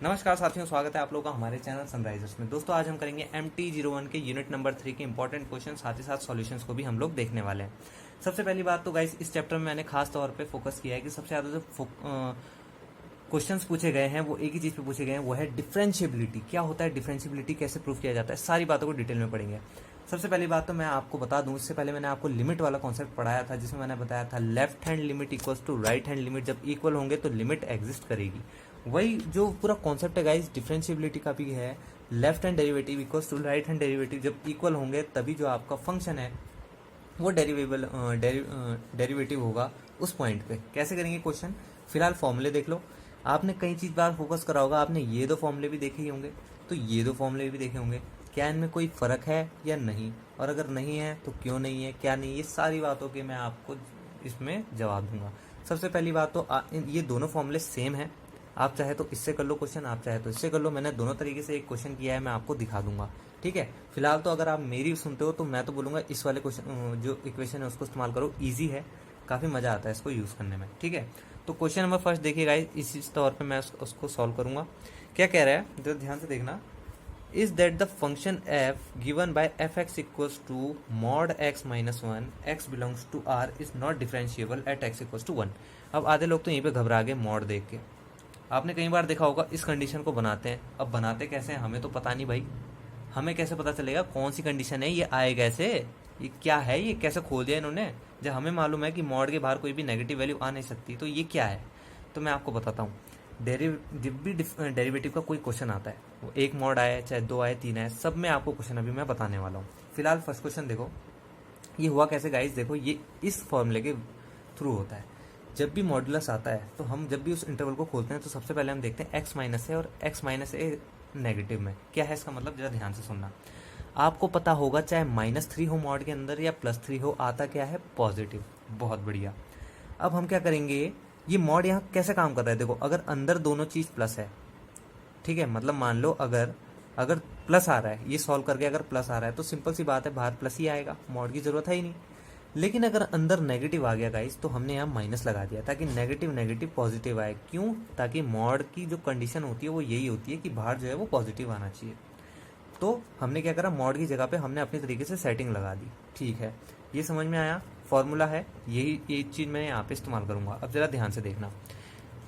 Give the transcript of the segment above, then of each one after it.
नमस्कार साथियों, स्वागत है आप लोगों का हमारे चैनल सनराइजर्स में। दोस्तों आज हम करेंगे MT01 के यूनिट नंबर 3 के इंपॉर्टेंट क्वेश्चन, साथ ही साथ सॉल्यूशंस को भी हम लोग देखने वाले हैं। सबसे पहली बात तो गाइस, इस चैप्टर में मैंने खास तौर पे फोकस किया है कि सबसे ज़्यादा जो क्वेश्चंस पूछे गए हैं वो एक ही चीज़ पे पूछे गए हैं, वो है डिफरेंशिएबिलिटी। क्या होता है डिफरेंशिएबिलिटी, कैसे प्रूव किया जाता है, सारी बातों को डिटेल में पढ़ेंगे। सबसे पहली बात तो मैं आपको बता दूं, इससे पहले मैंने आपको लिमिट वाला कॉन्सेप्ट पढ़ाया था, जिसमें मैंने बताया था left hand limit equals to right hand limit. जब इक्वल होंगे तो लिमिट एग्जिस्ट करेगी। वही जो पूरा कॉन्सेप्ट है गाइस डिफरेंशिएबिलिटी का भी है। Left hand derivative equals to right hand derivative जब इक्वल होंगे तभी जो आपका फंक्शन है वो डेरिवेटिव होगा उस पॉइंट पे। कैसे करेंगे क्वेश्चन, फिलहाल फॉर्मूले देख लो। आपने कई चीज बार फोकस करा होगा, आपने ये दो फॉर्मूले भी देखे ही होंगे, तो ये दो फॉर्मूले भी देखे होंगे। क्या इनमें कोई फर्क है या नहीं, और अगर नहीं है तो क्यों नहीं है, क्या नहीं, ये सारी बातों के मैं आपको इसमें जवाब दूंगा। सबसे पहली बात तो ये दोनों फॉर्मूले सेम है। आप चाहे तो इससे कर लो क्वेश्चन, आप चाहे तो इससे कर लो। मैंने दोनों तरीके से एक क्वेश्चन किया है, मैं आपको दिखा दूंगा। ठीक है, फिलहाल तो अगर आप मेरी सुनते हो तो मैं तो बोलूंगा इस वाले क्वेश्चन जो इक्वेशन है उसको इस्तेमाल करो। इजी है, काफी मजा आता है इसको यूज करने में। ठीक है, तो क्वेश्चन नंबर फर्स्ट देखिएगा, इसी तौर पे मैं उसको सॉल्व करूंगा। क्या कह रहा है जरा ध्यान से देखना। Is that the function F given by F X equals to mod X minus one X belongs to R is not differentiable at X equals to one. अब आधे लोग तो यहीं पे घबरा गए मॉड देख के। आपने कई बार देखा होगा इस कंडीशन को बनाते हैं। अब बनाते कैसे हैं हमें तो पता नहीं भाई। हमें कैसे पता चलेगा कौन सी कंडीशन है, ये आए कैसे, ये क्या है, ये कैसे खोल दिया इन्होंने, जब हमें मालूम है कि मॉड के बाहर कोई भी नेगेटिव वैल्यू आ नहीं सकती। तो ये क्या है, तो मैं आपको बताता हूँ। जब भी डेरिवेटिव का कोई क्वेश्चन आता है, वो एक मॉड आए चाहे दो आए तीन आए, सब में आपको क्वेश्चन अभी मैं बताने वाला हूँ। फिलहाल फर्स्ट क्वेश्चन देखो, ये हुआ कैसे गाइस। देखो ये इस फॉर्मूले के थ्रू होता है। जब भी मॉडुलस आता है तो हम जब भी उस इंटरवल को खोलते हैं तो सबसे पहले हम देखते हैं एक्स माइनस है और एक्स माइनस ए नेगेटिव में। क्या है इसका मतलब, जरा ध्यान से सुनना। आपको पता होगा चाहे -3 हो मॉड के अंदर या +3 हो, आता क्या है पॉजिटिव। बहुत बढ़िया। अब हम क्या करेंगे, ये मॉड यहाँ कैसे काम कर रहा है देखो। अगर अंदर दोनों चीज प्लस है, ठीक है, मतलब मान लो अगर अगर प्लस आ रहा है, ये सॉल्व करके अगर प्लस आ रहा है तो सिंपल सी बात है बाहर प्लस ही आएगा, मॉड की जरूरत है ही नहीं। लेकिन अगर अंदर नेगेटिव आ गया गाइस तो हमने यहाँ माइनस लगा दिया ताकि नेगेटिव नेगेटिव पॉजिटिव आए। क्यों, ताकि मॉड की जो कंडीशन होती है वो यही होती है कि बाहर जो है वो पॉजिटिव आना चाहिए। तो हमने क्या करा, मॉड की जगह पे हमने अपनी तरीके से सेटिंग लगा दी। ठीक है, ये समझ में आया, फॉर्मूला है यही, ये चीज मैं यहाँ पे इस्तेमाल करूंगा। अब जरा ध्यान से देखना।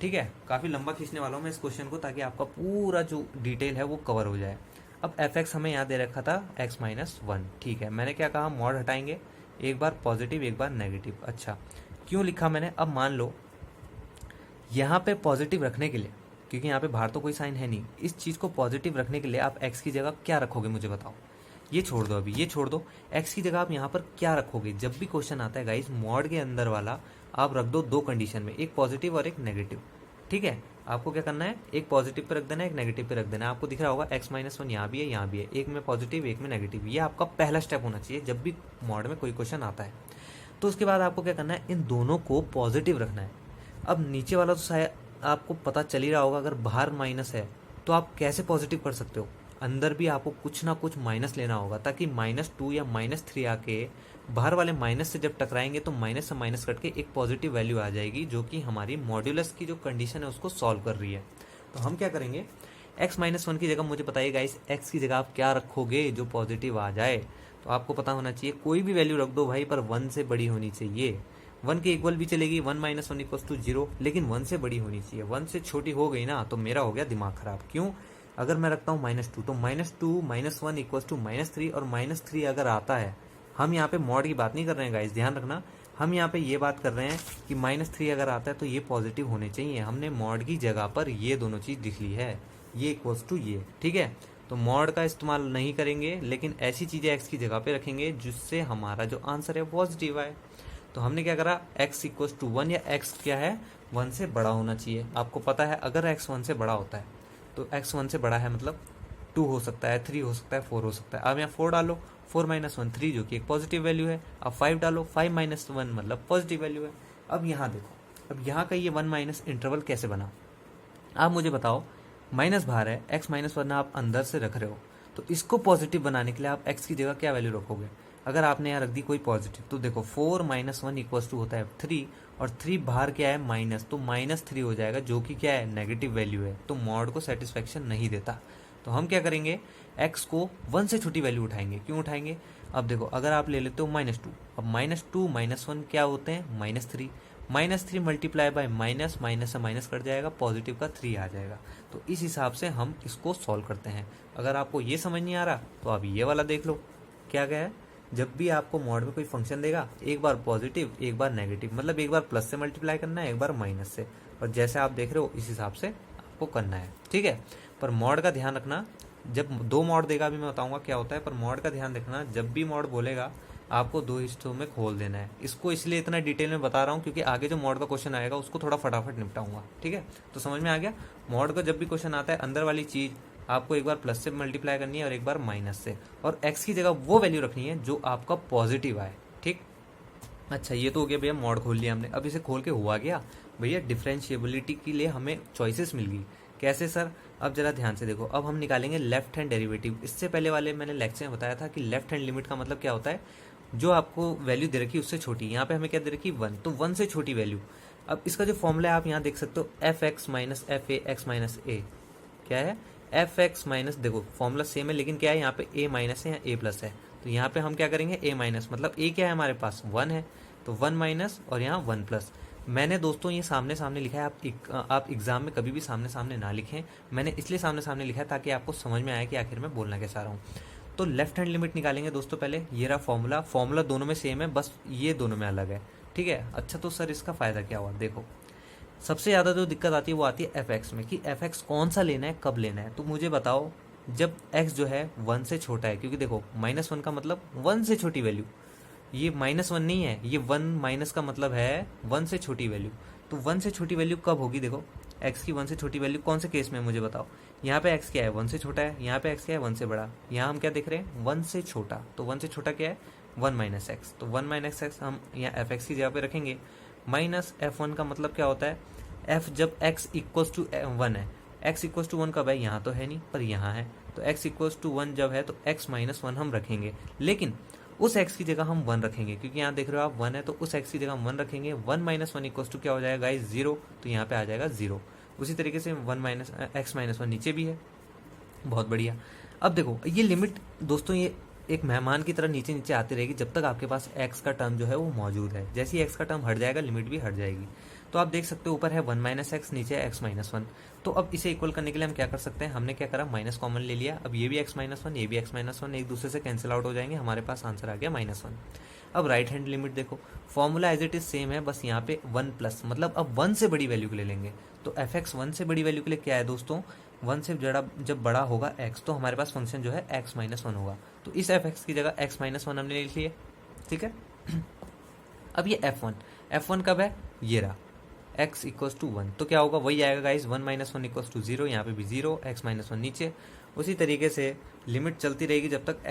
ठीक है, काफी लंबा खींचने वाला हूँ मैं इस क्वेश्चन को ताकि आपका पूरा जो डिटेल है वो कवर हो जाए। अब एफ एक्स हमें यहाँ दे रखा था एक्स माइनस वन। ठीक है, मैंने क्या कहा, मॉड हटाएंगे, एक बार पॉजिटिव एक बार नेगेटिव। अच्छा, क्यों लिखा मैंने, अब मान लो यहाँ पे पॉजिटिव रखने के लिए, क्योंकि यहाँ पे बाहर तो कोई साइन है नहीं, इस चीज को पॉजिटिव रखने के लिए आप एक्स की जगह क्या रखोगे मुझे बताओ। ये छोड़ दो, अभी ये छोड़ दो, एक्स की जगह आप यहाँ पर क्या रखोगे। जब भी क्वेश्चन आता है गाइस मॉड के अंदर वाला, आप रख दो दो कंडीशन में, एक पॉजिटिव और एक नेगेटिव। ठीक है, आपको क्या करना है, एक पॉजिटिव पे रख देना है, एक नेगेटिव पे रख देना है। आपको दिख रहा होगा एक्स माइनस वन यहाँ भी है यहाँ भी है, एक में पॉजिटिव एक में नेगेटिव। ये आपका पहला स्टेप होना चाहिए जब भी मॉड में कोई क्वेश्चन आता है। तो उसके बाद आपको क्या करना है, इन दोनों को पॉजिटिव रखना है। अब नीचे वाला तो शायद आपको पता चल ही रहा होगा, अगर बाहर माइनस है तो आप कैसे पॉजिटिव कर सकते हो, अंदर भी आपको कुछ ना कुछ माइनस लेना होगा ताकि -2 या -3 आके बाहर वाले माइनस से जब टकराएंगे तो माइनस से माइनस कट के एक पॉजिटिव वैल्यू आ जाएगी जो कि हमारी मॉड्यूलस की जो कंडीशन है उसको सॉल्व कर रही है। तो हम क्या करेंगे, एक्स माइनस वन की जगह मुझे बताइएगा इस एक्स की जगह आप क्या रखोगे जो पॉजिटिव आ जाए। तो आपको पता होना चाहिए कोई भी वैल्यू रख दो भाई, पर 1 से बड़ी होनी चाहिए। 1 के इक्वल भी चलेगी, 1 माइनस वन इक्वल्स टू 0, लेकिन 1 से बड़ी होनी चाहिए। 1 से छोटी हो गई ना तो मेरा हो गया दिमाग खराब। क्यों, अगर मैं रखता हूँ -2 तो -2 -1 इक्वल्स टू -3, और -3 अगर आता है, हम यहाँ पे मॉड की बात नहीं कर रहे हैं गाइस, ध्यान रखना, हम यहाँ पे ये बात कर रहे हैं कि -3 अगर आता है तो ये पॉजिटिव होने चाहिए। हमने मॉड की जगह पर ये दोनों चीज लिख ली है, ये इक्वल्स टू ये। ठीक है, तो मॉड का इस्तेमाल नहीं करेंगे, लेकिन ऐसी चीजें एक्स की जगह पे रखेंगे जिससे हमारा जो आंसर है पॉजिटिव आए। तो हमने क्या करा, x इक्वल्स टू 1, या x क्या है 1 से बड़ा होना चाहिए। आपको पता है अगर x 1 से बड़ा होता है तो x 1 से बड़ा है मतलब 2 हो सकता है, 3 हो सकता है, 4 हो सकता है। अब यहाँ 4 डालो, 4 माइनस वन 3 जो कि एक पॉजिटिव वैल्यू है। अब 5 डालो, 5 माइनस वन मतलब पॉजिटिव वैल्यू है। अब यहाँ देखो, अब यहाँ का ये 1 माइनस इंटरवल कैसे बना, आप मुझे बताओ। माइनस बाहर है, x माइनस वन आप अंदर से रख रहे हो, तो इसको पॉजिटिव बनाने के लिए आप x की जगह क्या वैल्यू रखोगे, अगर आपने यहाँ रख दी कोई पॉजिटिव, तो देखो 4 - 1 इक्वल्स टू होता है 3, और 3 बाहर क्या है माइनस, तो -3 हो जाएगा, जो कि क्या है नेगेटिव वैल्यू है, तो मॉड को सेटिस्फेक्शन नहीं देता। तो हम क्या करेंगे, x को 1 से छोटी वैल्यू उठाएंगे। क्यों उठाएंगे, अब देखो अगर आप ले लेते हो -2, अब -2 - 1 क्या होते हैं -3, -3 मल्टीप्लाई बाय माइनस, माइनस से माइनस कट जाएगा, पॉजिटिव का 3 आ जाएगा। तो इस हिसाब से हम इसको सॉल्व करते हैं। अगर आपको ये समझ नहीं आ रहा तो आप ये वाला देख लो, क्या क्या है, जब भी आपको मॉड में कोई फंक्शन देगा, एक बार पॉजिटिव एक बार नेगेटिव, मतलब एक बार प्लस से मल्टीप्लाई करना है, एक बार माइनस से, और जैसे आप देख रहे हो इस हिसाब से आपको करना है, ठीक है। पर मॉड का ध्यान रखना, जब 2 मॉड देगा अभी मैं बताऊंगा क्या होता है, पर मॉड का ध्यान रखना, जब भी मॉड बोलेगा आपको 2 हिस्सों में खोल देना है। इसको इसलिए इतना डिटेल में बता रहा हूँ क्योंकि आगे जो मॉड का क्वेश्चन आएगा उसको थोड़ा फटाफट निपटाऊंगा, ठीक है। तो समझ में आ गया, मॉड का जब भी क्वेश्चन आता है, अंदर वाली चीज़ आपको एक बार प्लस से मल्टीप्लाई करनी है और एक बार माइनस से, और एक्स की जगह वो वैल्यू रखनी है जो आपका पॉजिटिव आए, ठीक। अच्छा, ये तो हो गया भैया, मॉड खोल लिया हमने। अब इसे खोल के हुआ गया भैया, डिफरेंशिएबिलिटी के लिए हमें चॉइसेस मिल गई। कैसे सर, अब जरा ध्यान से देखो, अब हम निकालेंगे लेफ्ट हैंड डेरिवेटिव। इससे पहले वाले मैंने लेक्चर में बताया था कि लेफ्ट हैंड लिमिट का मतलब क्या होता है, जो आपको वैल्यू दे रखी है उससे छोटी। यहाँ पे हमें क्या दे रखी है 1, तो 1 से छोटी वैल्यू। अब इसका जो फॉर्मूला है आप यहाँ देख सकते हो, F X minus F A X minus A, क्या है एफ एक्स माइनस, देखो फॉर्मूला सेम है लेकिन क्या है यहाँ पे ए माइनस है या ए प्लस है, तो यहाँ पे हम क्या करेंगे ए माइनस, मतलब ए क्या है हमारे पास 1 है, तो 1 माइनस और यहाँ 1 प्लस। मैंने दोस्तों ये सामने सामने लिखा है, आप एग्जाम में कभी भी सामने सामने ना लिखें, मैंने इसलिए सामने सामने लिखा है ताकि आपको समझ में आए कि आखिर में बोलना क्या चाह रहा हूँ। तो लेफ्ट हैंड लिमिट निकालेंगे दोस्तों पहले, ये रहा फॉर्मूला दोनों में सेम है, बस ये दोनों में अलग है, ठीक है। अच्छा, तो सर इसका फायदा क्या हुआ, देखो सबसे ज़्यादा जो दिक्कत आती है वो आती है एफ एक्स में, कि एफ एक्स कौन सा लेना है, कब लेना है। तो मुझे बताओ, जब एक्स जो है 1 से छोटा है, क्योंकि देखो -1 का मतलब 1 से छोटी वैल्यू, ये -1 नहीं है, ये 1 माइनस का मतलब है 1 से छोटी वैल्यू। तो 1 से छोटी वैल्यू कब होगी, देखो एक्स की 1 से छोटी वैल्यू कौन से केस में, मुझे बताओ। यहाँ पे एक्स क्या है 1 से छोटा है, यहाँ पे एक्स क्या है 1 से बड़ा, यहाँ हम क्या देख रहे हैं 1 से छोटा, तो 1 से छोटा क्या है 1 माइनस एक्स, तो 1 माइनस एक्स हम यहाँ एफ एक्स की जगह पे रखेंगे। माइनस F1 का मतलब क्या होता है, f जब x इक्वल्स टू 1 है, x इक्वल्स टू 1 कब है, यहाँ तो है नहीं पर यहाँ है, तो x इक्वल्स टू 1 जब है तो x माइनस 1 हम रखेंगे, लेकिन उस x की जगह हम 1 रखेंगे, क्योंकि यहाँ देख रहे हो आप 1 है, तो उस x की जगह हम 1 रखेंगे। 1 माइनस 1 इक्वल्स टू क्या हो जाएगा गाइस 0, तो यहाँ पे आ जाएगा 0। उसी तरीके से 1 माइनस x माइनस 1 नीचे भी है, बहुत बढ़िया। अब देखो ये लिमिट दोस्तों ये एक मेहमान की तरह नीचे नीचे आती रहेगी जब तक आपके पास x का टर्म जो है वो मौजूद है। जैसे ही x का टर्म हट जाएगा लिमिट भी हट जाएगी। तो आप देख सकते हो ऊपर है 1 माइनस एक्स, नीचे है x माइनस 1। तो अब इसे इक्वल करने के लिए हम क्या कर सकते हैं, हमने क्या करा माइनस कॉमन ले लिया। अब ये भी x माइनस 1, ये भी x माइनस 1 एक दूसरे से कैंसिल आउट हो जाएंगे, हमारे पास आंसर आ गया -1। अब राइट हैंड लिमिट देखो, formula as it is same है, बस यहाँ पे 1 प्लस, मतलब अब 1 से बड़ी वैल्यू के लिए लेंगे। तो एफ एक्स 1 से बड़ी वैल्यू के लिए क्या है दोस्तों, 1 से जब बड़ा होगा x, तो हमारे पास फंक्शन जो है x माइनस 1 होगा। तो इस एफ एक्स की जगह x माइनस 1 हमने लिख लिया, ठीक है। अब ये f1 कब है, ये रहा x इक्वल्स टू 1, तो क्या होगा वही आएगा गाइस, 1 माइनस 1 इक्वल्स टू 0, यहाँ पे भी 0, x माइनस 1 नीचे। उसी तरीके से लिमिट चलती रहेगी जब तक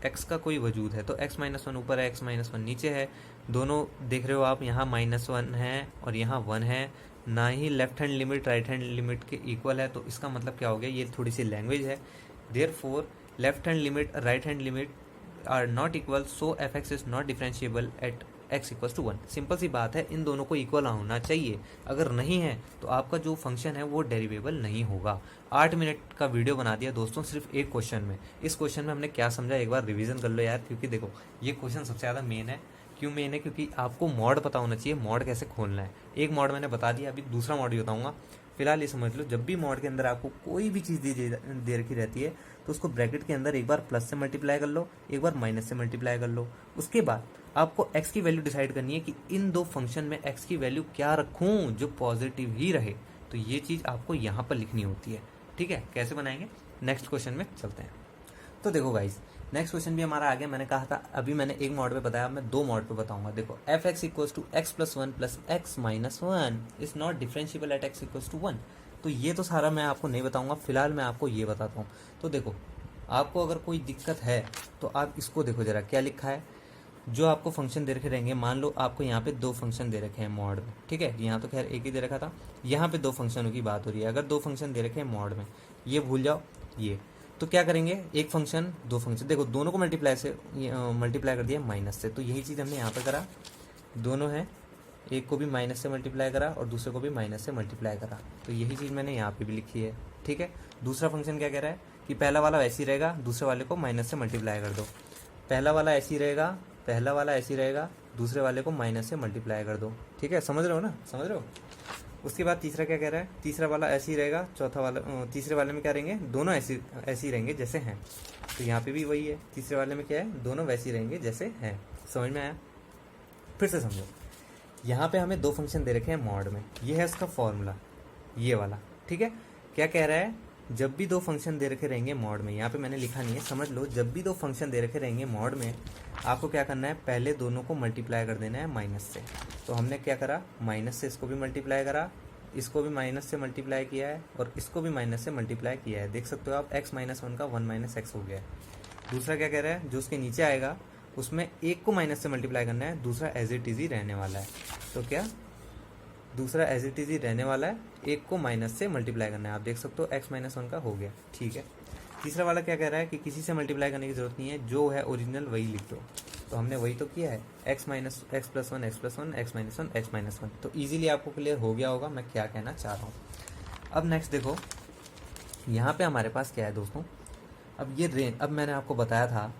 x का कोई वजूद है, तो x माइनस 1 ऊपर है, x माइनस 1 नीचे है। दोनों देख रहे हो आप, यहाँ -1 है और यहाँ 1 है, ना ही left hand limit right hand limit के इक्वल है। तो इसका मतलब क्या हो गया, ये थोड़ी सी लैंग्वेज है। Therefore left hand limit right hand limit are not equal, so F X is not differentiable at x equals to 1। Simple सी बात है, इन दोनों को इक्वल होना चाहिए, अगर नहीं है तो आपका जो फंक्शन है वो डेरिवेबल नहीं होगा। 8 मिनट का वीडियो बना दिया दोस्तों सिर्फ एक क्वेश्चन में। इस क्वेश्चन में हमने क्या समझा एक बार रिवीजन कर लो यार, क्योंकि देखो ये क्वेश्चन सबसे ज़्यादा मेन है। क्यों मेन है, क्योंकि आपको मॉड पता होना चाहिए, मॉड कैसे खोलना है। एक मॉड मैंने बता दिया, अभी दूसरा मॉड भी बताऊंगा। फिलहाल ये समझ लो, जब भी मॉड के अंदर आपको कोई भी चीज़ दे रखी रहती है तो उसको ब्रैकेट के अंदर एक बार प्लस से मल्टीप्लाई कर लो, एक बार माइनस से मल्टीप्लाई कर लो। उसके बाद आपको x की वैल्यू डिसाइड करनी है कि इन दो फंक्शन में x की वैल्यू क्या रखूं जो पॉजिटिव ही रहे। तो ये चीज़ आपको यहाँ पर लिखनी होती है, ठीक है। कैसे बनाएंगे, नेक्स्ट क्वेश्चन में चलते हैं। तो देखो गाइस, नेक्स्ट क्वेश्चन भी हमारा आ गया। मैंने कहा था अभी मैंने एक मॉड पे बताया, मैं 2 मॉड पे बताऊंगा। देखो F X equals to X plus 1 plus X minus 1 is not differentiable at X equals to 1। तो ये तो सारा मैं आपको नहीं बताऊंगा, फिलहाल मैं आपको ये बताता हूँ। तो देखो आपको अगर कोई दिक्कत है तो आप इसको देखो जरा, क्या लिखा है। जो आपको फंक्शन दे रखे रहेंगे, मान लो आपको यहाँ पे 2 फंक्शन दे रखे हैं मॉड में, ठीक है। यहाँ तो खैर एक ही दे रखा था, यहाँ पे 2 फंक्शनों की बात हो रही है। अगर 2 फंक्शन दे रखे हैं मॉड में, ये भूल जाओ ये, तो क्या करेंगे, एक फंक्शन दो फंक्शन, देखो दोनों को मल्टीप्लाई कर दिया माइनस से, तो यही चीज़ हमने यहाँ पे करा, दोनों है, एक को भी माइनस से मल्टीप्लाई करा और दूसरे को भी माइनस से मल्टीप्लाई करा, तो यही चीज़ मैंने यहाँ पे भी लिखी है। ठीक है, दूसरा फंक्शन क्या कह रहा है कि पहला वाला वैसे ही रहेगा, दूसरे वाले को माइनस से मल्टीप्लाई कर दो, पहला वाला ऐसे ही रहेगा, पहला वाला ऐसे ही रहेगा, दूसरे वाले को माइनस से मल्टीप्लाई कर दो। ठीक है, समझ रहे हो ना, समझ रहे हो। उसके बाद तीसरा क्या कह रहा है, तीसरा वाला ऐसे ही रहेगा, चौथा वाला तीसरे वाले में क्या रहेंगे, दोनों ऐसे ही रहेंगे जैसे हैं, तो यहाँ पे भी वही है, तीसरे वाले में क्या है, दोनों वैसे ही रहेंगे जैसे हैं। समझ में आया, फिर से समझो। यहाँ पे हमें दो फंक्शन दे रखे हैं मॉड में, ये है इसका फॉर्मूला, ये वाला। ठीक है, क्या कह रहा है, जब भी दो फंक्शन दे रखे रहेंगे मॉड में, यहाँ पे मैंने लिखा नहीं है, समझ लो, जब भी दो फंक्शन दे रखे रहेंगे मॉड में, आपको क्या करना है, पहले दोनों को मल्टीप्लाई कर देना है माइनस से। तो हमने क्या करा, माइनस से इसको भी मल्टीप्लाई करा, इसको भी माइनस से मल्टीप्लाई किया है और इसको भी माइनस से मल्टीप्लाई किया है। देख सकते हो आप, x माइनस वन का 1 माइनस एक्स हो गया है। दूसरा क्या कह रहा है, जो उसके नीचे आएगा उसमें एक को माइनस से मल्टीप्लाई करना है, दूसरा एज इट इज ही रहने वाला है। तो क्या, दूसरा एज इट इज ही रहने वाला है, एक को माइनस से मल्टीप्लाई करना है। आप देख सकते हो x माइनस वन का हो गया। ठीक है, तीसरा वाला क्या कह रहा है कि किसी से मल्टीप्लाई करने की जरूरत नहीं है, जो है ओरिजिनल वही लिख दो। तो हमने वही तो किया है, x plus one x minus one. तो इजीली आपको क्लियर हो गया होगा मैं क्या कहना चाह रहा हूँ। अब नेक्स्ट देखो, यहाँ पे हमारे पास क्या है दोस्तों, अब ये रेंज, अब मैंने आपको बताया था,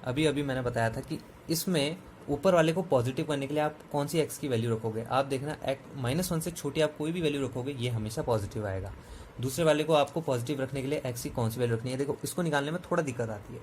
अभी मैंने बताया था कि इसमें ऊपर वाले को पॉजिटिव करने के लिए आप कौन सी x की वैल्यू रखोगे। आप देखना, माइनस वन से छोटी आप कोई भी वैल्यू रखोगे, ये हमेशा पॉजिटिव आएगा। दूसरे वाले को आपको पॉजिटिव रखने के लिए x की कौन सी वैल्यू रखनी है, देखो इसको निकालने में थोड़ा दिक्कत आती है।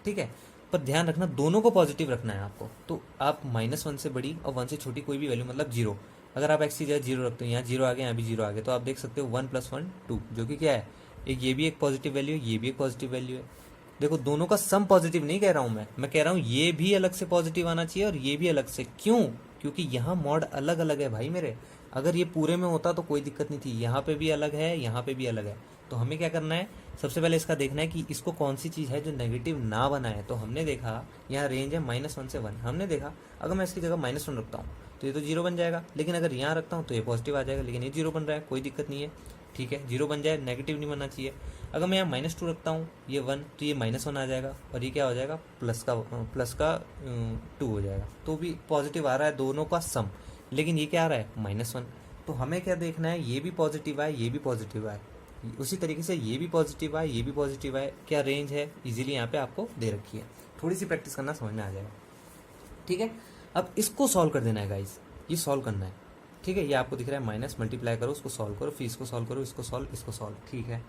ठीक है, पर ध्यान रखना दोनों को पॉजिटिव रखना है आपको। तो आप माइनस वन से बड़ी और वन से छोटी कोई भी वैल्यू, मतलब जीरो, अगर आप x की जगह जीरो रखते हो, यहाँ जीरो आ गया, यहाँ भी जीरो आ गया, तो आप देख सकते हो 1 + 1 2, जो कि क्या है, एक ये भी एक पॉजिटिव वैल्यू है, ये भी एक पॉजिटिव वैल्यू है। देखो दोनों का सम पॉजिटिव नहीं कह रहा हूं मैं कह रहा हूं ये भी अलग से पॉजिटिव आना चाहिए और ये भी अलग से। क्यों, क्योंकि यहाँ मॉड अलग अलग है भाई मेरे। अगर ये पूरे में होता तो कोई दिक्कत नहीं थी, यहाँ पे भी अलग है, यहाँ पे भी अलग है। तो हमें क्या करना है, सबसे पहले इसका देखना है कि इसको कौन सी चीज़ है जो नेगेटिव ना बनाए। तो हमने देखा यहाँ रेंज है -1 से 1, हमने देखा अगर मैं इसकी जगह -1 रखता हूँ तो ये तो जीरो बन जाएगा, लेकिन अगर यहाँ रखता हूँ तो ये पॉजिटिव आ जाएगा, लेकिन ये जीरो बन रहा है, कोई दिक्कत नहीं है। ठीक है, जीरो बन जाए, नेगेटिव नहीं बनना चाहिए। अगर मैं यहाँ -2 रखता हूँ, ये 1, तो ये -1 आ जाएगा और ये क्या हो जाएगा, प्लस का 2 हो जाएगा, तो भी पॉजिटिव आ रहा है दोनों का सम। लेकिन ये क्या आ रहा है, -1। तो हमें क्या देखना है, ये भी पॉजिटिव आए, ये भी पॉजिटिव आए, उसी तरीके से ये भी पॉजिटिव आए, ये भी पॉजिटिव आए। क्या रेंज है, इजीली यहाँ पे आपको दे रखी है, थोड़ी सी प्रैक्टिस करना समझ में आ जाएगा। ठीक है, अब इसको सॉल्व कर देना है गाइस, ये सॉल्व करना है। ठीक है, ये आपको दिख रहा है माइनस, मल्टीप्लाई करो, उसको सॉल्व करो, फिर इसको सॉल्व करो, इसको सॉल्व, इसको सॉल्व। ठीक है,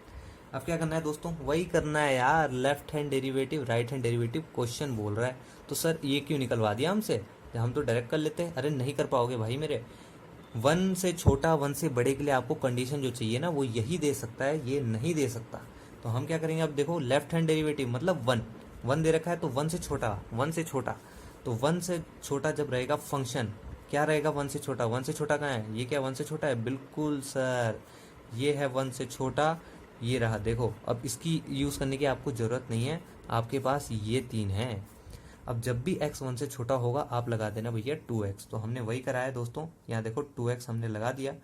अब क्या करना है दोस्तों, वही करना है यार, left hand derivative right hand derivative question बोल रहा है। तो सर ये क्यों निकलवा दिया हमसे, हम तो डायरेक्ट कर लेते हैं। अरे नहीं कर पाओगे भाई मेरे, 1 से छोटा 1 से बड़े के लिए आपको कंडीशन जो चाहिए ना वो यही दे सकता है, ये नहीं दे सकता। तो हम क्या करेंगे, अब देखो लेफ्ट हैंड डेरिवेटिव मतलब 1 दे रखा है, तो 1 से छोटा, 1 से छोटा, तो 1 से छोटा जब रहेगा फंक्शन, क्या रहेगा 1 से छोटा, 1 से छोटा कहाँ है, ये क्या 1 से छोटा है, बिल्कुल सर, ये है 1 से छोटा, ये रहा। देखो अब इसकी यूज़ करने की आपको ज़रूरत नहीं है, आपके पास ये 3 है। अब जब भी x 1 से छोटा होगा आप लगा देना भैया 2x। तो हमने वही कराया है दोस्तों, यहाँ देखो 2x हमने लगा दिया।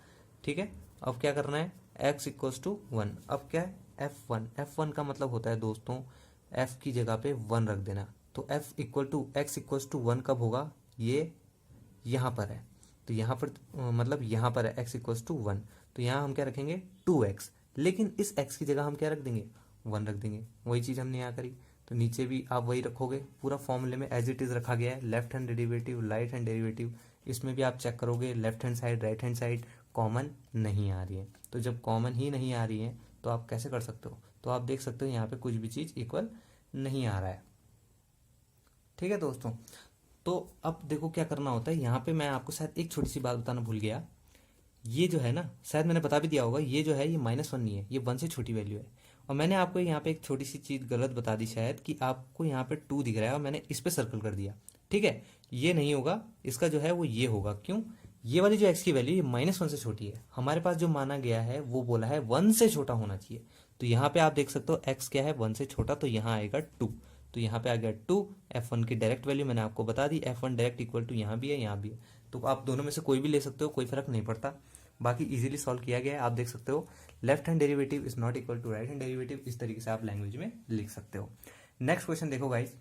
ठीक है, अब क्या करना है, x = 1। अब क्या है, f1 का मतलब होता है दोस्तों f की जगह पे 1 रख देना। तो x = 1 कब होगा, ये यहाँ पर है, तो यहाँ पर मतलब यहाँ पर है x = 1, तो यहाँ हम क्या रखेंगे 2x, लेकिन इस x की जगह हम क्या रख देंगे, 1 रख देंगे। वही चीज़ हमने यहाँ करी, तो नीचे भी आप वही रखोगे, पूरा फॉर्मूले में एज इट इज़ रखा गया है। Left hand derivative right hand derivative, इसमें भी आप चेक करोगे left hand side right hand side common नहीं आ रही है। तो जब कॉमन ही नहीं आ रही है तो आप कैसे कर सकते हो, तो आप देख सकते हो यहाँ पे कुछ भी चीज़ इक्वल नहीं आ रहा है। ठीक है दोस्तों, तो अब देखो क्या करना होता है, यहाँ पे मैं आपको शायद एक छोटी सी बात बताना भूल गया। ये जो है ना, शायद मैंने बता भी दिया होगा, ये जो है ये -1 नहीं है, ये 1 से छोटी वैल्यू है। और मैंने आपको यहाँ पे एक छोटी सी चीज़ गलत बता दी शायद, कि आपको यहाँ पे 2 दिख रहा है और मैंने इस पे सर्कल कर दिया। ठीक है, ये नहीं होगा, इसका जो है वो ये होगा। क्यों, ये वाली जो x की वैल्यू ये -1 से छोटी है, हमारे पास जो माना गया है वो बोला है 1 से छोटा होना चाहिए। तो यहाँ पे आप देख सकते हो x क्या है 1 से छोटा, तो यहाँ आएगा 2, तो यहाँ पे आ गया 2। f1 की डायरेक्ट वैल्यू मैंने आपको बता दी, f1 डायरेक्ट = यहाँ भी है, यहाँ भी है, तो आप दोनों में से कोई भी ले सकते हो, कोई फर्क नहीं पड़ता। बाकी इजीली सॉल्व किया गया है, आप देख सकते हो। Left hand derivative is not equal to right hand derivative, इस तरीके से आप लैंग्वेज में लिख सकते हो। नेक्स्ट क्वेश्चन देखो गाइज,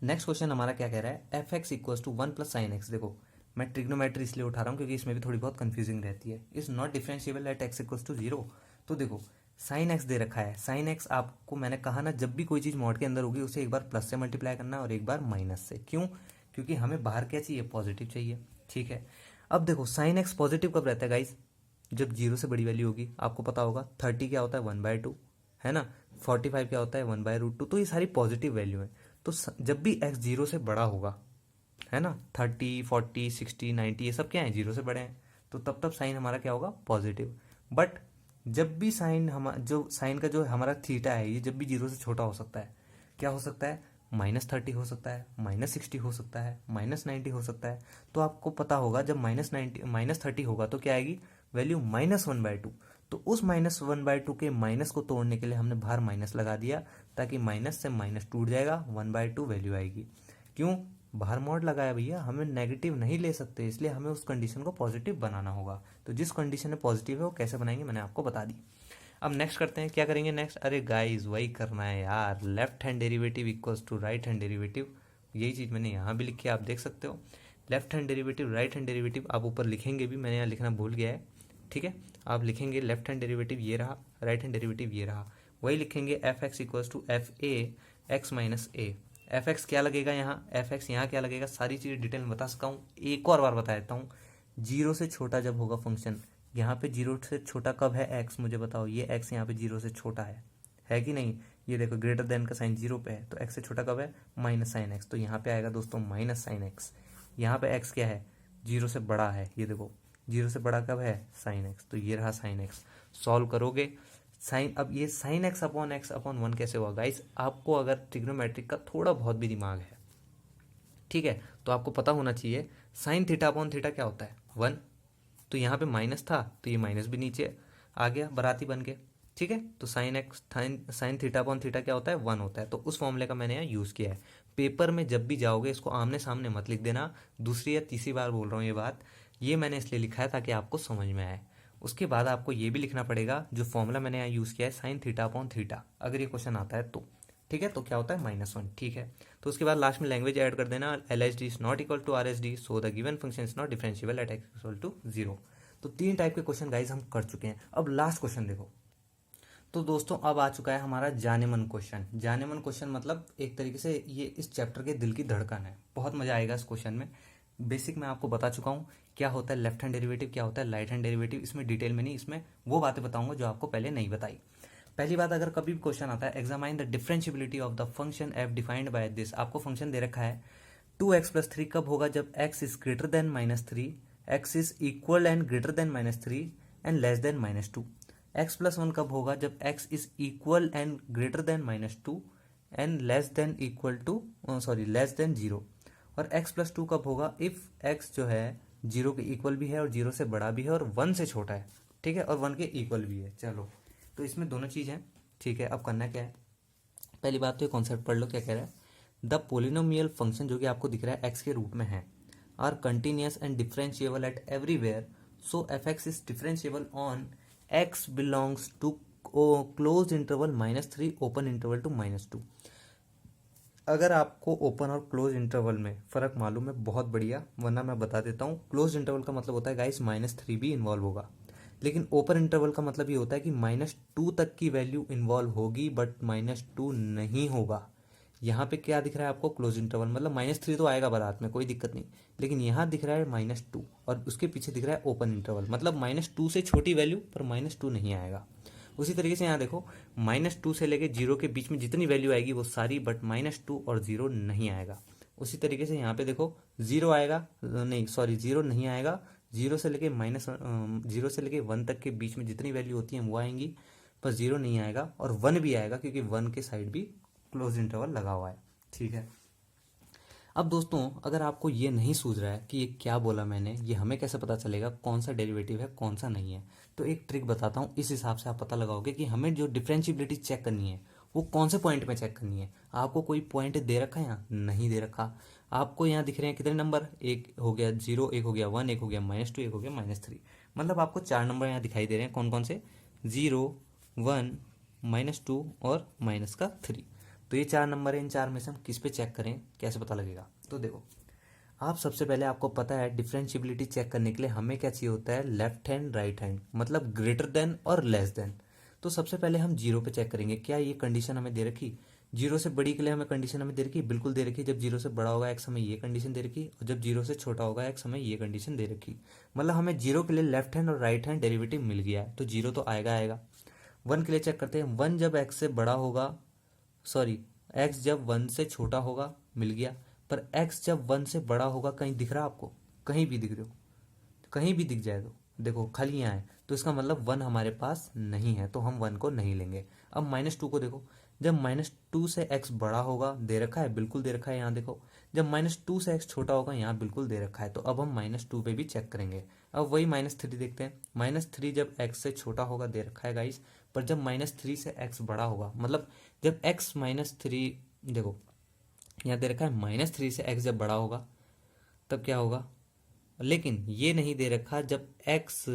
नेक्स्ट क्वेश्चन हमारा क्या कह रहा है, F X equal to 1 plus sine X. देखो मैं ट्रिग्नोमेट्री इसलिए उठा रहा हूँ क्योंकि इसमें भी थोड़ी बहुत कंफ्यूजिंग रहती है। Is not differentiable at X equal to 0। तो देखो साइन एक्स दे रखा है, साइन एक्स आपको मैंने कहा ना जब भी कोई चीज़ मॉड के अंदर होगी उसे एक बार प्लस से मल्टीप्लाई करना और एक बार माइनस से। क्यों? क्योंकि हमें बाहर क्या चाहिए, पॉजिटिव चाहिए। ठीक है, अब देखो साइन एक्स पॉजिटिव कब रहता है गाइज, जब 0 से बड़ी वैल्यू होगी। आपको पता होगा 30 क्या होता है 1/2, है ना, 45 क्या होता है 1/√2। तो ये सारी पॉजिटिव वैल्यू है। तो जब भी एक्स 0 से बड़ा होगा, है ना, 30, 40, 60, 90 ये सब क्या है 0 से बड़े हैं, तो तब साइन हमारा क्या होगा, पॉजिटिव। बट जब भी साइन जो साइन का जो हमारा थीटा है ये जब भी 0 से छोटा हो सकता है, क्या हो सकता है, -30 हो सकता है, -60 हो सकता है, -90 हो सकता है। तो आपको पता होगा जब -30 होगा तो क्या आएगी वैल्यू, -1/2। तो उस -1/2 के माइनस को तोड़ने के लिए हमने बाहर माइनस लगा दिया, ताकि माइनस से माइनस टूट जाएगा, 1/2 वैल्यू आएगी। क्यों? बाहर मॉड लगाया भैया, हमें नेगेटिव नहीं ले सकते, इसलिए हमें उस कंडीशन को पॉजिटिव बनाना होगा। तो जिस कंडीशन में पॉजिटिव है वो कैसे बनाएंगे मैंने आपको बता दी। अब नेक्स्ट करते हैं, क्या करेंगे नेक्स्ट, अरे गाइस वही करना है यार, left hand derivative equals to right hand derivative. यही चीज़ मैंने यहाँ भी लिखी है, आप देख सकते हो। Left hand derivative right hand derivative आप ऊपर लिखेंगे भी, मैंने यहाँ लिखना भूल गया है। ठीक है, आप लिखेंगे लेफ्ट हैंड डेरिवेटिव ये रहा, राइट हैंड डेरिवेटिव ये रहा। वही लिखेंगे F X equals to F A X minus A. F X क्या लगेगा यहाँ, एफ एक्स यहाँ क्या लगेगा, सारी चीज़ें डिटेल में बता सका हूँ, एक और बार बता देता हूँ। 0 से छोटा जब होगा फंक्शन, यहाँ पे 0 से छोटा कब है एक्स, मुझे बताओ। ये एक्स यहाँ पे 0 से छोटा है कि नहीं? ये देखो ग्रेटर देन का साइन 0 पे है, तो एक्स से छोटा कब है, माइनस साइन एक्स। तो यहाँ पे आएगा दोस्तों माइनस साइन एक्स। यहाँ पे एक्स क्या है, 0 से बड़ा है, ये देखो 0 से बड़ा कब है, साइन एक्स। तो ये रहा साइन एक्स। सॉल्व करोगे साइन, अब ये sine x upon x upon 1 कैसे हुआ गाइस, आपको अगर ट्रिग्नोमेट्रिक का थोड़ा बहुत भी दिमाग है, ठीक है, तो आपको पता होना चाहिए साइन थीटा अपॉन थीटा क्या होता है, 1। तो यहाँ पे माइनस था तो ये माइनस भी नीचे आ गया बराती बन के। ठीक है, तो sine x sine theta upon theta क्या होता है, 1 होता है। तो उस फॉर्मूले का मैंने यहाँ यूज़ किया है। पेपर में जब भी जाओगे इसको आमने सामने मत लिख देना, दूसरी या तीसरी बार बोल रहा हूँ ये बात, ये मैंने इसलिए लिखा है ताकि आपको समझ में आए। उसके बाद आपको ये भी लिखना पड़ेगा जो फॉर्मूला मैंने यहाँ यूज़ किया है, साइन थीटा अपॉन थीटा, अगर ये क्वेश्चन आता है तो। ठीक है, तो क्या होता है -1। ठीक है, तो उसके बाद लास्ट में लैंग्वेज ऐड कर देना, LHD is not equal to RHD, so the given function is not differentiable at X equal to 0। तो 3 टाइप के क्वेश्चन गाइज हम कर चुके हैं। अब लास्ट क्वेश्चन देखो, तो दोस्तों अब आ चुका है हमारा जाने मन क्वेश्चन। जाने मन क्वेश्चन मतलब एक तरीके से ये इस चैप्टर के दिल की धड़कन है, बहुत मजा आएगा इस क्वेश्चन में। बेसिक मैं आपको बता चुका हूँ क्या होता है लेफ्ट हैंड डेरिवेटिव, क्या होता है राइट हैंड डेरिवेटिव, इसमें डिटेल में नहीं, इसमें वो बातें बताऊंगा जो आपको पहले नहीं बताई। पहली बात, अगर कभी भी क्वेश्चन आता है examine the differentiability of the function F defined by this, आपको फंक्शन दे रखा है 2x + 3 कब होगा, जब x is greater than -3, x is equal and greater than -3 and less than -2। x + 1 कब होगा, जब x is equal and greater than -2 and less than 0। और x + 2 कब होगा, इफ x जो है 0 के इक्वल भी है और 0 से बड़ा भी है और 1 से छोटा है। ठीक है, और 1 के इक्वल भी है। चलो, तो इसमें दोनों चीज़ हैं। ठीक है, अब करना क्या है, पहली बात तो ये कॉन्सेप्ट पढ़ लो क्या कह रहा है। द पोलिनोमियल फंक्शन जो कि आपको दिख रहा है x के रूट में है, are continuous and differentiable at everywhere, so F X is differentiable on x belongs to close interval -3 open interval to -2। अगर आपको ओपन और क्लोज इंटरवल में फ़र्क मालूम है बहुत बढ़िया, वरना मैं बता देता हूँ। क्लोज इंटरवल का मतलब होता है गाइस -3 भी इन्वॉल्व होगा, लेकिन ओपन इंटरवल का मतलब ये होता है कि -2 तक की वैल्यू इन्वॉल्व होगी बट -2 नहीं होगा। यहाँ पे क्या दिख रहा है आपको, क्लोज इंटरवल मतलब -3 तो आएगा बारात में, कोई दिक्कत नहीं, लेकिन यहाँ दिख रहा है -2 और उसके पीछे दिख रहा है ओपन इंटरवल, मतलब -2 से छोटी वैल्यू पर -2 नहीं आएगा। उसी तरीके से यहाँ देखो -2 से लेके 0 के बीच में जितनी वैल्यू आएगी वो सारी, बट -2 और 0 नहीं आएगा। उसी तरीके से यहाँ पे देखो 0 आएगा, नहीं सॉरी 0 नहीं आएगा, 0 से लेके 1 तक के बीच में जितनी वैल्यू होती है वो आएंगी, पर 0 नहीं आएगा, और 1 भी आएगा क्योंकि 1 के साइड भी क्लोज इंटरवल लगा हुआ है। ठीक है, अब दोस्तों अगर आपको ये नहीं सूझ रहा है कि ये क्या बोला मैंने, ये हमें कैसे पता चलेगा कौन सा डेरिवेटिव है कौन सा नहीं है, तो एक ट्रिक बताता हूँ, इस हिसाब से आप पता लगाओगे कि हमें जो डिफरेंशिएबिलिटी चेक करनी है वो कौन से पॉइंट में चेक करनी है। आपको कोई पॉइंट दे रखा है यहाँ, नहीं दे रखा। आपको यहाँ दिख रहे हैं कितने नंबर, एक हो गया 0, एक हो गया 1, एक हो गया -2, एक हो गया -3, मतलब आपको 4 नंबर यहाँ दिखाई दे रहे हैं, कौन कौन से, 0, 1, -2 और -3। तो ये 4 नंबर है, इन 4 में से हम किस पे चेक करें, कैसे पता लगेगा। तो देखो, आप सबसे पहले, आपको पता है डिफरेंशिएबिलिटी चेक करने के लिए हमें क्या चाहिए होता है, लेफ्ट हैंड राइट हैंड, मतलब ग्रेटर देन और लेस देन। तो सबसे पहले हम 0 पे चेक करेंगे, क्या ये कंडीशन हमें दे रखी, 0 से बड़ी के लिए हमें कंडीशन हमें दे रखी, बिल्कुल दे रखी। जब 0 से बड़ा होगा x हमें ये कंडीशन दे रखी, और जब 0 से छोटा होगा x हमें ये कंडीशन दे रखी। मतलब हमें 0 के लिए लेफ्ट हैंड और राइट हैंड डेरिवेटिव मिल गया है, तो 0 तो आएगा आएगा। 1 के लिए चेक करते हैं, 1 जब x से बड़ा होगा, सॉरी, x जब 1 से छोटा होगा, मिल गया। पर x जब 1 से बड़ा होगा, कहीं दिख रहा आपको, कहीं भी दिख रहे हो, कहीं भी दिख जाए तो देखो खाली यहाँ है, तो इसका मतलब 1 हमारे पास नहीं है, तो हम 1 को नहीं लेंगे। अब -2 को देखो, जब -2 से x बड़ा होगा, दे रखा है, बिल्कुल दे रखा है, यहाँ देखो। जब -2 से x छोटा होगा, यहाँ बिल्कुल दे रखा है, तो अब हम -2 पे भी चेक करेंगे। अब वही -3 देखते हैं, -3 जब x से छोटा होगा, दे रखा है गाइस, पर जब -3 से x बड़ा होगा, मतलब जब x -3, देखो यहाँ दे रखा है -3 से x जब बड़ा होगा तब क्या होगा, लेकिन ये नहीं दे रखा जब x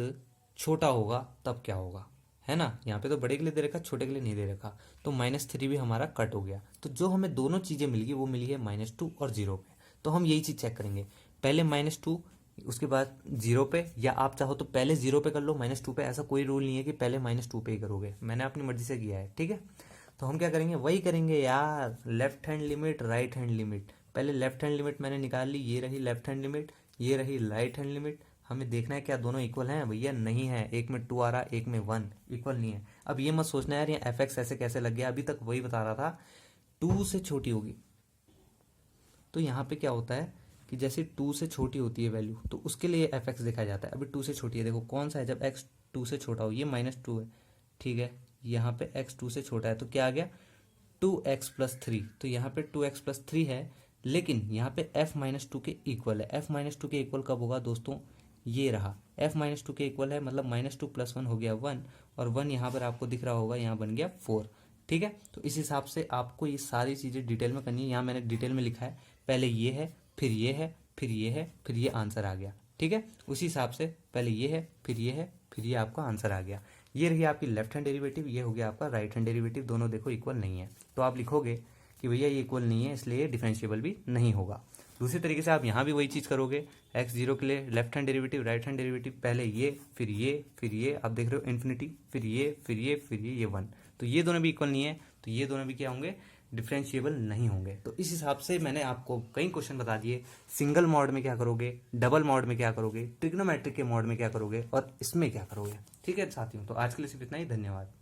छोटा होगा तब क्या होगा, है ना। यहाँ पे तो बड़े के लिए दे रखा, छोटे के लिए नहीं दे रखा, तो -3 भी हमारा कट हो गया। तो जो हमें दोनों चीज़ें मिल गई वो मिली है -2 और 0 पे। तो हम यही चीज़ चेक करेंगे, पहले -2, उसके बाद 0 पे, या आप चाहो तो पहले 0 पे कर लो, -2 पे। ऐसा कोई रूल नहीं है कि पहले -2 पे ही करोगे, मैंने अपनी मर्जी से किया है, ठीक है। तो हम क्या करेंगे, वही करेंगे यार, left hand limit, right hand limit. पहले लेफ्ट हैंड लिमिट मैंने निकाल ली, ये रही लेफ्ट हैंड लिमिट, ये रही राइट हैंड लिमिट। हमें देखना है क्या दोनों इक्वल हैं, भैया नहीं है, एक में 2 आ रहा, एक में 1, इक्वल नहीं है। अब ये मत सोचना यार ये एफ एक्स ऐसे कैसे लग गया, अभी तक वही बता रहा था, 2 से छोटी होगी तो यहाँ पे क्या होता है कि जैसे 2 से छोटी होती है वैल्यू, तो उसके लिए एफ एक्स देखा जाता है। अभी 2 से छोटी है, देखो कौन सा है, जब एक्स 2 से छोटा हो, ये -2 है, ठीक है। यहाँ पे एक्स 2 से छोटा है, तो क्या आ गया, 2x+3। तो यहाँ पे 2x+3 है, लेकिन यहाँ पे f-2 के इक्वल है। f-2 के इक्वल कब होगा दोस्तों, ये रहा, f-2 के इक्वल है, मतलब -2 + 1 हो गया 1, और 1 यहाँ पर आपको दिख रहा होगा, यहाँ बन गया 4, ठीक है। तो इस हिसाब से आपको ये सारी चीज़ें डिटेल में करनी है। यहाँ मैंने डिटेल में लिखा है, पहले ये है, फिर ये है, फिर ये है, फिर ये आंसर आ गया, ठीक है। उसी हिसाब से पहले ये है, फिर ये है, फिर ये आपका आंसर आ गया। ये रही आपकी लेफ्ट हैंड डेरिवेटिव, ये हो गया आपका राइट हैंड डेरिवेटिव, दोनों देखो इक्वल नहीं है, तो आप लिखोगे कि भैया ये इक्वल नहीं है, इसलिए डिफरेंशिएबल भी नहीं होगा। दूसरी तरीके से आप यहाँ भी वही चीज़ करोगे, x0 के लिए left hand derivative, right hand derivative, पहले ये, फिर ये, फिर ये, आप देख रहे हो इन्फिनिटी, फिर ये, फिर ये, फिर ये 1, तो ये दोनों भी इक्वल नहीं है, तो ये दोनों भी क्या होंगे, डिफरेंशिएबल नहीं होंगे। तो इस हिसाब से मैंने आपको कई क्वेश्चन बता दिए, सिंगल मॉड में क्या करोगे, डबल मॉड में क्या करोगे, ट्रिग्नोमेट्रिक के मॉड में क्या करोगे, और इसमें क्या करोगे, ठीक है साथियों। तो आज के लिए सिर्फ इतना ही, धन्यवाद।